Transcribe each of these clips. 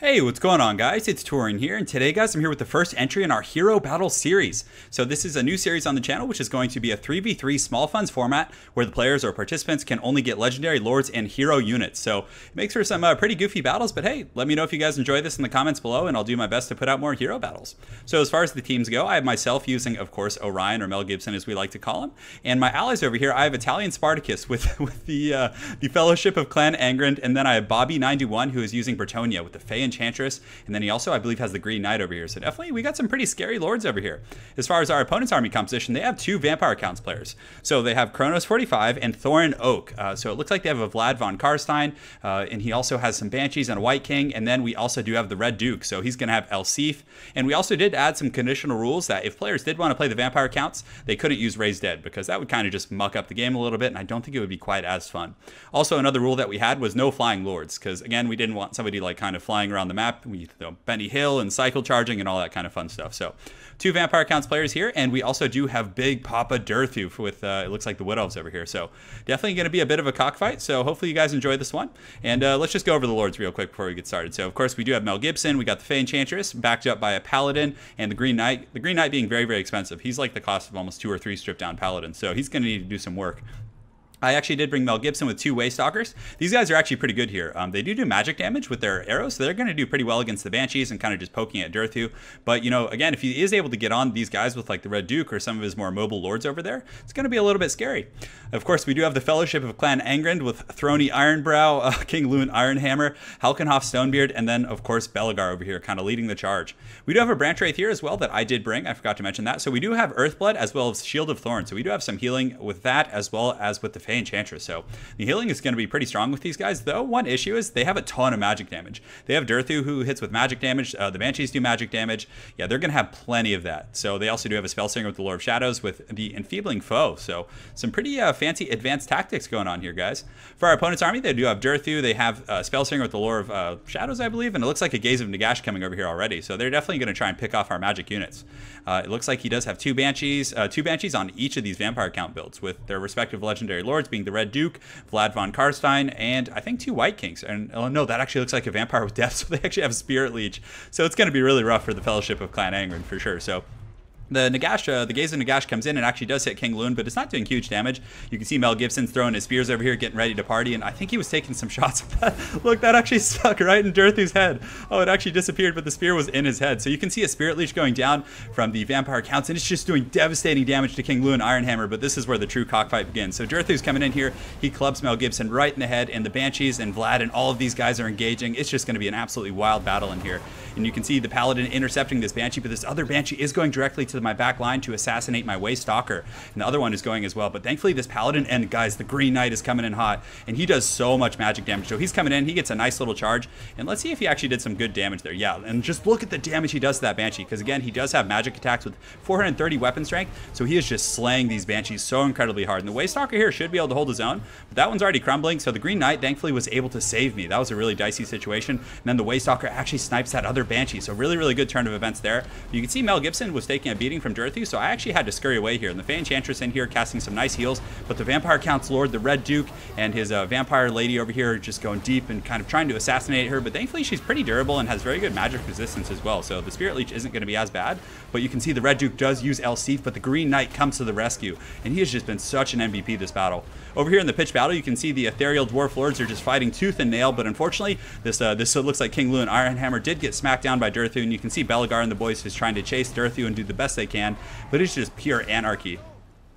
Hey, what's going on, guys? It's Touring here, and today, guys, I'm here with the first entry in our Hero Battle series. So this is a new series on the channel, which is going to be a 3v3 small funds format where the players or participants can only get legendary lords and hero units. So it makes for some pretty goofy battles, but hey, let me know if you guys enjoy this in the comments below, and I'll do my best to put out more hero battles. So as far as the teams go, I have myself using, of course, Orion, or Mel Gibson as we like to call him, and my allies over here, I have Italian Spartacus with the Fellowship of Clan Angren, and then I have Bobby 91 who is using Bretonia with the Fey Enchantress, and then he also, I believe, has the Green Knight over here. So definitely, we got some pretty scary lords over here. As far as our opponent's army composition, they have two Vampire Counts players. So they have Kronos 45 and Thorin Oak. So it looks like they have a Vlad von Karstein, and he also has some Banshees and a White King, and then we also do have the Red Duke. So he's going to have El Sif, and we also did add some conditional rules that if players did want to play the Vampire Counts, they couldn't use Raised Dead, because that would kind of just muck up the game a little bit, and I don't think it would be quite as fun. Also, another rule that we had was no flying lords, because again, we didn't want somebody like kind of flying around the map. We Benny Hill and cycle charging and all that kind of fun stuff. So two Vampire Counts players here, and we also do have Big Papa Durthu with it looks like the Wood Elves over here. So definitely going to be a bit of a cockfight. So hopefully you guys enjoy this one, and let's just go over the lords real quick before we get started. So of course we do have Mel Gibson, we got the Fey Enchantress backed up by a Paladin and the Green Knight. The Green Knight being very expensive. He's like the cost of almost 2 or 3 stripped down Paladins, so he's going to need to do some work. I actually did bring Mel Gibson with 2 Waystalkers. These guys are actually pretty good here. They do magic damage with their arrows, so they're going to do pretty well against the Banshees and kind of just poking at Durthu. But, you know, again, if he is able to get on these guys with like the Red Duke or some of his more mobile lords over there, it's going to be a little bit scary. Of course, we do have the Fellowship of Clan Angren with Throny Ironbrow, King Loon Ironhammer, Halkenhoff Stonebeard, and then, of course, Belegar over here kind of leading the charge. We do have a Branch Wraith here as well that I did bring. I forgot to mention that. So we do have Earthblood as well as Shield of Thorn. So we do have some healing with that as well as with the Fey Enchantress. So the healing is going to be pretty strong with these guys, though one issue is they have a ton of magic damage. They have Durthu who hits with magic damage. The Banshees do magic damage. Yeah, they're going to have plenty of that. So they also do have a Spellslinger with the Lord of Shadows with the Enfeebling Foe. So some pretty fancy advanced tactics going on here, guys. For our opponent's army, they do have Durthu. They have Spellslinger with the Lord of Shadows, I believe, and it looks like a Gaze of Nagash coming over here already. So they're definitely going to try and pick off our magic units. It looks like he does have 2 Banshees on each of these Vampire Count builds with their respective legendary lords being the Red Duke, Vlad von Karstein, and I think 2 White Kings. And oh no, that actually looks like a Vampire with Death, so they actually have Spirit Leech. So it's going to be really rough for the Fellowship of Clan Angren for sure. So the Nagash, the Gaze of Nagash comes in and actually does hit King Loon, but it's not doing huge damage. You can see Mel Gibson's throwing his spears over here, getting ready to party, and I think he was taking some shots at that. Look, that actually stuck right in Durthu's head. Oh, it actually disappeared, but the spear was in his head. So you can see a Spirit Leech going down from the Vampire Counts, and it's just doing devastating damage to King Loon Ironhammer, but this is where the true cockfight begins. So Durthu's coming in here. He clubs Mel Gibson right in the head, and the Banshees and Vlad and all of these guys are engaging. It's just going to be an absolutely wild battle in here. And you can see the Paladin intercepting this Banshee, but this other Banshee is going directly to my back line to assassinate my Waystalker, and the other one is going as well. But thankfully this Paladin, and guys, the Green Knight is coming in hot, and he does so much magic damage. So he's coming in, he gets a nice little charge, and let's see if he actually did some good damage there. Yeah, and just look at the damage he does to that Banshee, because again, he does have magic attacks with 430 weapon strength, so he is just slaying these Banshees so incredibly hard. And the Waystalker here should be able to hold his own, but that one's already crumbling, so the Green Knight thankfully was able to save me. That was a really dicey situation, and then the Waystalker actually snipes that other Banshee, so really good turn of events there. You can see Mel Gibson was taking a beating from Durthu, so I actually had to scurry away here, and the Fey Enchantress in here casting some nice heals, but the Vampire Count's Lord, the Red Duke, and his Vampire Lady over here are just going deep and kind of trying to assassinate her, but thankfully she's pretty durable and has very good magic resistance as well, so the Spirit Leech isn't going to be as bad. But you can see the Red Duke does use El Sif, but the Green Knight comes to the rescue, and he has just been such an MVP this battle. Over here in the pitch battle, you can see the Ethereal Dwarf Lords are just fighting tooth and nail, but unfortunately this looks like King Loon Ironhammer did get smacked down by Durthu, and you can see Belegar and the boys just trying to chase Durthu and do the best they can, but it's just pure anarchy.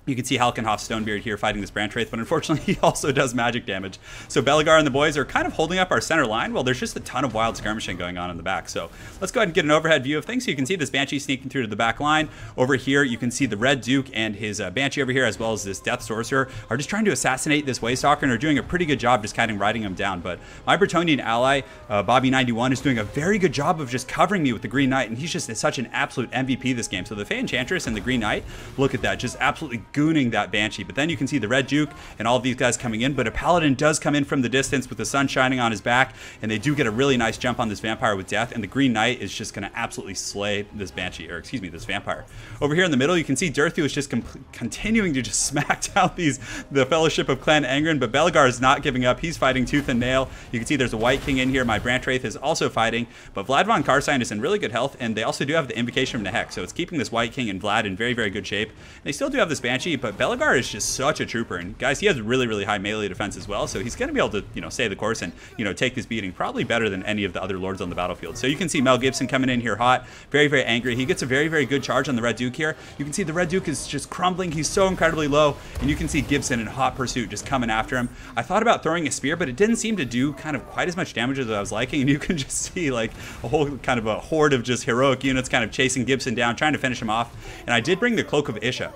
You can see Halkenhoff Stonebeard here fighting this Branch Wraith, but unfortunately he also does magic damage. So Belegar and the boys are kind of holding up our center line. Well, there's just a ton of wild skirmishing going on in the back. So let's go ahead and get an overhead view of things. So you can see this Banshee sneaking through to the back line. Over here, you can see the Red Duke and his Banshee over here, as well as this Death Sorcerer, are just trying to assassinate this Waystalker and are doing a pretty good job just kind of riding him down. But my Bretonian ally, Bobby 91, is doing a very good job of just covering me with the Green Knight, and he's just such an absolute MVP this game. So the Fey Enchantress and the Green Knight, look at that, just absolutely gooning that Banshee. But then you can see the Red Duke and all of these guys coming in, but a Paladin does come in from the distance with the sun shining on his back, and they do get a really nice jump on this Vampire with Death, and the Green Knight is just going to absolutely slay this Banshee, or excuse me, this Vampire. Over here in the middle, you can see Durthu is just continuing to just smack down the Fellowship of Clan Angren, but Belegar is not giving up. He's fighting tooth and nail. You can see there's a White King in here. My Branch Wraith is also fighting, but Vlad von Carstein is in really good health, and they also do have the Invocation from Nehek, so it's keeping this White King and Vlad in very, very good shape. They still do have this Banshee, but Belegar is just such a trooper, and guys, he has really, really high melee defense as well, so he's going to be able to, stay the course and, take this beating probably better than any of the other lords on the battlefield. So you can see Mel Gibson coming in here hot, very, very angry. He gets a very, very good charge on the Red Duke here. You can see the Red Duke is just crumbling. He's so incredibly low, and you can see Gibson in hot pursuit just coming after him. I thought about throwing a spear, but it didn't seem to do kind of quite as much damage as I was liking, and you can just see like a whole kind of a horde of just heroic units kind of chasing Gibson down, trying to finish him off. And I did bring the Cloak of Isha,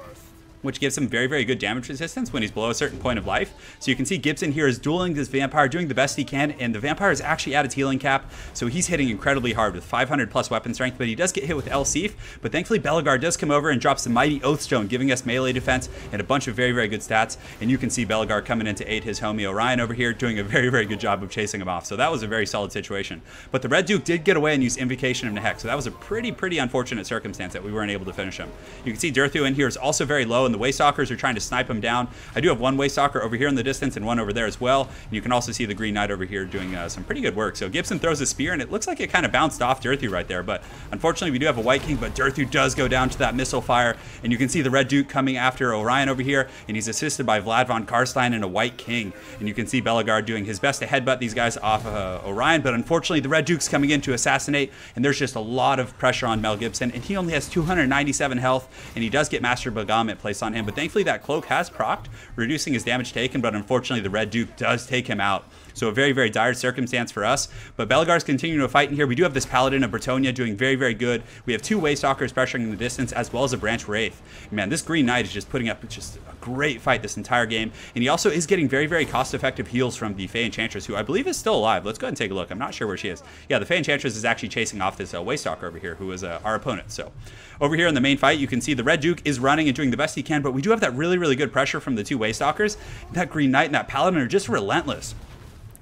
which gives him very, very good damage resistance when he's below a certain point of life. So you can see Gibson here is dueling this Vampire, doing the best he can, and the Vampire is actually at its healing cap, so he's hitting incredibly hard with 500 plus weapon strength, but he does get hit with Elsif. But thankfully Belegar does come over and drops the Mighty Oathstone, giving us melee defense and a bunch of very, very good stats. And you can see Belegar coming in to aid his homie Orion over here, doing a very, very good job of chasing him off. So that was a very solid situation. But the Red Duke did get away and use Invocation of Nehek, so that was a pretty unfortunate circumstance that we weren't able to finish him. You can see Durthu in here is also very low, and the Waystalkers are trying to snipe him down. I do have one Waystalker over here in the distance and one over there as well. And you can also see the Green Knight over here doing some pretty good work. So Gibson throws a spear, and it looks like it kind of bounced off Durthu right there. But unfortunately, we do have a White King, but Durthu does go down to that missile fire. And you can see the Red Duke coming after Orion over here, and he's assisted by Vlad von Carstein and a White King. And you can see Belegar doing his best to headbutt these guys off Orion, but unfortunately, the Red Duke's coming in to assassinate, and there's just a lot of pressure on Mel Gibson, and he only has 297 health, and he does get Master Bagamut placed on him. But thankfully, that cloak has procced, reducing his damage taken, but unfortunately the Red Duke does take him out. So a very, very dire circumstance for us. But Belegar's continuing to fight in here. We do have this Paladin of Bretonnia doing very, very good. We have two Waystalkers pressuring in the distance, as well as a Branch Wraith. Man, this Green Knight is just putting up just a great fight this entire game. And he also is getting very, very cost-effective heals from the Fey Enchantress, who I believe is still alive. Let's go ahead and take a look. I'm not sure where she is. Yeah, the Fey Enchantress is actually chasing off this Waystalker over here, who is our opponent. So over here in the main fight, you can see the Red Duke is running and doing the best he can, but we do have that really, really good pressure from the two Waystalkers. That Green Knight and that Paladin are just relentless.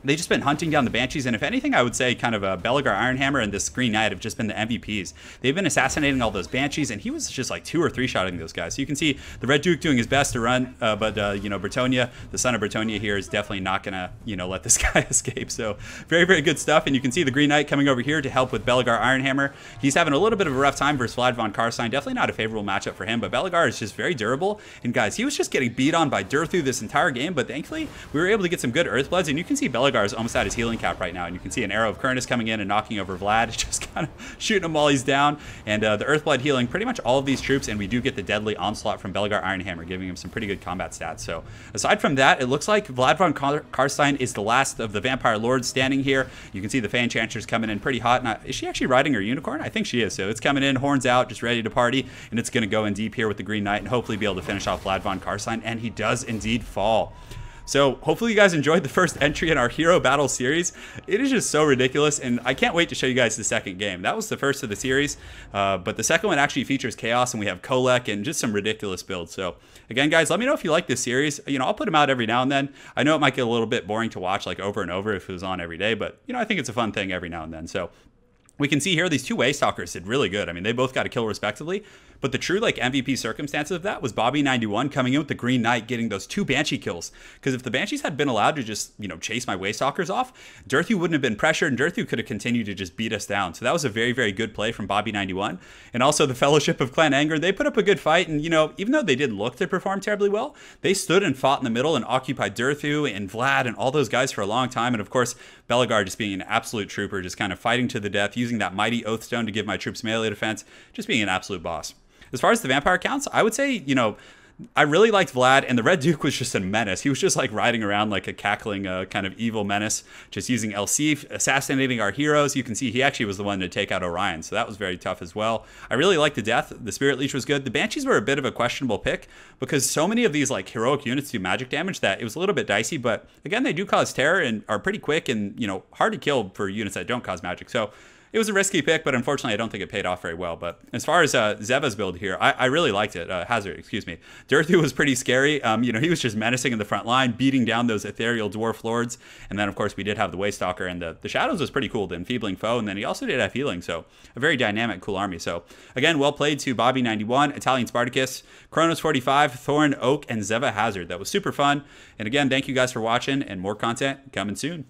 They've just been hunting down the Banshees, and if anything, I would say kind of Belegar Ironhammer and this Green Knight have just been the MVPs. They've been assassinating all those Banshees, and he was just like 2 or 3 shotting those guys. So you can see the Red Duke doing his best to run, but Bretonnia, the son of Bretonnia here, is definitely not gonna let this guy escape. So very, very good stuff. And you can see the Green Knight coming over here to help with Belegar Ironhammer. He's having a little bit of a rough time versus Vlad von Carstein. Definitely not a favorable matchup for him, but Belegar is just very durable. And guys, he was just getting beat on by Durthu this entire game, but thankfully we were able to get some good Earthbloods, and you can see Belegar is almost at his healing cap right now, and you can see an arrow of Kurnus coming in and knocking over Vlad, just kind of shooting him while he's down, and the Earthblood healing pretty much all of these troops, and we do get the deadly onslaught from Belegar Ironhammer, giving him some pretty good combat stats. So aside from that, it looks like Vlad von Carstein is the last of the Vampire Lords standing here. You can see the Fey Enchantress coming in pretty hot. Is she actually riding her unicorn? I think she is. So it's coming in, horns out, just ready to party, and it's going to go in deep here with the Green Knight and hopefully be able to finish off Vlad von Carstein, and he does indeed fall. So hopefully you guys enjoyed the first entry in our Hero Battle series. It is just so ridiculous, and I can't wait to show you guys the second game. That was the first of the series, but the second one actually features Chaos, and we have Kolek and just some ridiculous builds. So again, guys, let me know if you like this series. I'll put them out every now and then. I know it might get a little bit boring to watch like over and over if it was on every day, but I think it's a fun thing every now and then. So we can see here these two Waystalkers did really good. I mean, they both got a kill respectively, but the true like MVP circumstances of that was Bobby91 coming in with the Green Knight getting those 2 Banshee kills. Because if the Banshees had been allowed to just, chase my Waystalkers off, Durthu wouldn't have been pressured, and Durthu could have continued to just beat us down. So that was a very, very good play from Bobby91. And also the Fellowship of Clan Angren, they put up a good fight, and even though they didn't look to perform terribly well, they stood and fought in the middle and occupied Durthu and Vlad and all those guys for a long time. And of course, Belegar just being an absolute trooper, just kind of fighting to the death, using that Mighty Oathstone to give my troops melee defense, just being an absolute boss. As far as the Vampire counts, I would say, I really liked Vlad, and the Red Duke was just a menace. He was just like riding around like a cackling kind of evil menace, just using Elsif, assassinating our heroes. You can see he actually was the one to take out Orion, so that was very tough as well. I really liked the death. The Spirit Leech was good. The Banshees were a bit of a questionable pick because so many of these like heroic units do magic damage that it was a little bit dicey, but again, they do cause terror and are pretty quick and, hard to kill for units that don't cause magic. So It was a risky pick, but unfortunately, I don't think it paid off very well. But as far as Zeva's build here, I really liked it. Hazard, excuse me. Durthu was pretty scary. You know, he was just menacing in the front line, beating down those ethereal dwarf lords. And then, of course, we did have the Waystalker, and the Shadows was pretty cool, the Enfeebling Foe. And then he also did have healing, so a very dynamic, cool army. So, again, well played to Bobby91, Italian Spartacus, Kronos45, Thorn, Oak, and Zeva Hazard. That was super fun. And again, thank you guys for watching, and more content coming soon.